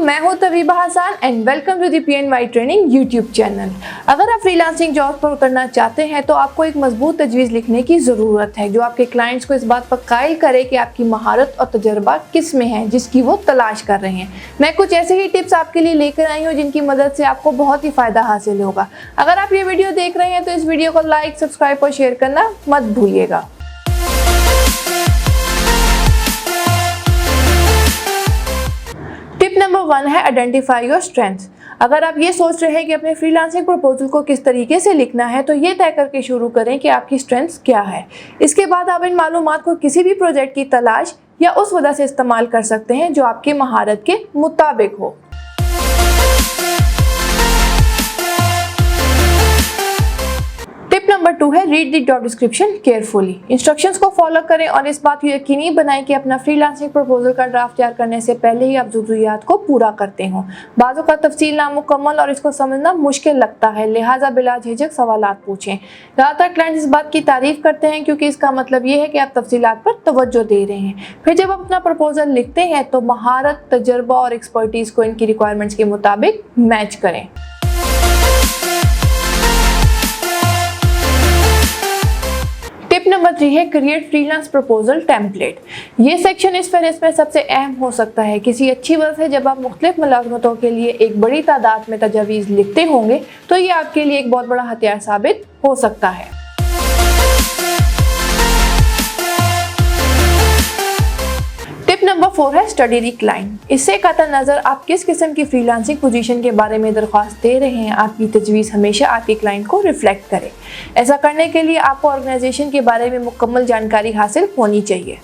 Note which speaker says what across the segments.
Speaker 1: मैं हूं Tabiba Hasan and welcome to the PNY training YouTube channel. अगर आप फ्रीलांसिंग जॉब पर उतरना चाहते हैं तो आपको एक मजबूत तजवीज़ लिखने की ज़रूरत है जो आपके क्लाइंट्स को इस बात पर कायल करे कि आपकी महारत और तजर्बा किस में है जिसकी वो तलाश कर रहे हैं। मैं कुछ ऐसे ही टिप्स आपके लिए लेकर आई हूँ जिनकी मदद से आपको बहुत ही फ़ायदा हासिल होगा। अगर आप ये वीडियो देख रहे हैं तो इस वीडियो को लाइक, सब्सक्राइब और शेयर करना मत भूलिएगा। टिप नंबर 1 है आइडेंटिफाई योर स्ट्रेंथ्स। अगर आप ये सोच रहे हैं कि अपने फ्रीलांसिंग प्रपोजल को किस तरीके से लिखना है तो ये तय करके शुरू करें कि आपकी स्ट्रेंथ्स क्या है। इसके बाद आप इन मालूमात को किसी भी प्रोजेक्ट की तलाश या उस वजह से इस्तेमाल कर सकते हैं जो आपकी महारत के मुताबिक हो। टिप नंबर 2 है read the job description carefully. Instructions को फॉलो करें और इस बात को यकीनी बनाएं कि अपना फ्रीलांसिंग प्रपोजल का ड्राफ्ट तैयार करने से पहले ही आप ज़रूरियात को पूरा करते हों। बाज़ों का तफसील नामुकम्मल और इसको समझना मुश्किल लगता है, लिहाजा बिला झिझक सवालात पूछें। ज़्यादातर क्लाइंट्स इस बात की तारीफ करते हैं क्योंकि इसका मतलब ये है कि आप तफसीलात पर तवज्जो दे रहे हैं। फिर जब आप अपना प्रपोजल लिखते हैं तो महारत, तजर्बा और एक्सपर्टीज़ को इनकी रिक्वायरमेंट्स के मुताबिक मैच करें। टिप नंबर 3 है क्रिएट फ्रीलांस प्रपोजल टेम्पलेट। ये सेक्शन इस फहरिस्त में सबसे अहम हो सकता है। किसी अच्छी वजह से जब आप मुख्तलिफ मुलाजमतों के लिए एक बड़ी तादाद में तजावीज़ लिखते होंगे तो ये आपके लिए एक बहुत बड़ा हथियार साबित हो सकता है। टिप नंबर 4 है स्टडी द क्लाइंट। इससे कतई नज़र आप किस किस्म की फ्रीलांसिंग पोजीशन के बारे में दरख्वास्त दे रहे हैं, आपकी तजवीज़ हमेशा आपके क्लाइंट को रिफ्लेक्ट करे। ऐसा करने के लिए आपको ऑर्गेनाइजेशन के बारे में मुकम्मल जानकारी हासिल होनी चाहिए।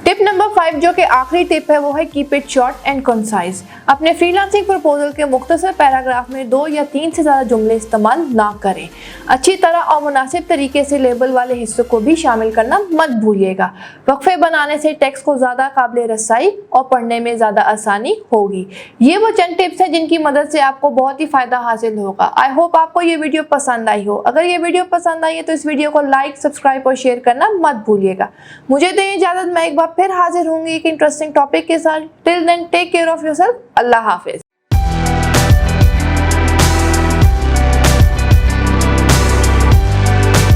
Speaker 1: टिप नंबर 5 जो कि आखिरी टिप है वो है keep it short and concise. अपने फ्रीलांसिंग प्रपोजल के मुख्तसर पैराग्राफ में 2 या 3 से ज़्यादा जुमले इस्तेमाल ना करें। अच्छी तरह और मुनासिब तरीके से लेबल वाले हिस्सों को भी शामिल करना मत भूलिएगा। वक्फे बनाने से टेक्स्ट को ज़्यादा काबिल रसाई और पढ़ने में ज़्यादा आसानी होगी। ये वो चंद टिप्स हैं जिनकी मदद से आपको बहुत ही फ़ायदा हासिल होगा। आई होप आपको ये वीडियो पसंद आई हो। अगर ये वीडियो पसंद आई है तो इस वीडियो को लाइक, सब्सक्राइब और शेयर करना मत भूलिएगा। मुझे दें इजाज़त, मैं एक बार फिर हाजिर होंगी एक इंटरेस्टिंग टॉपिक के साथ। Till then take care of yourself. Allah Hafiz.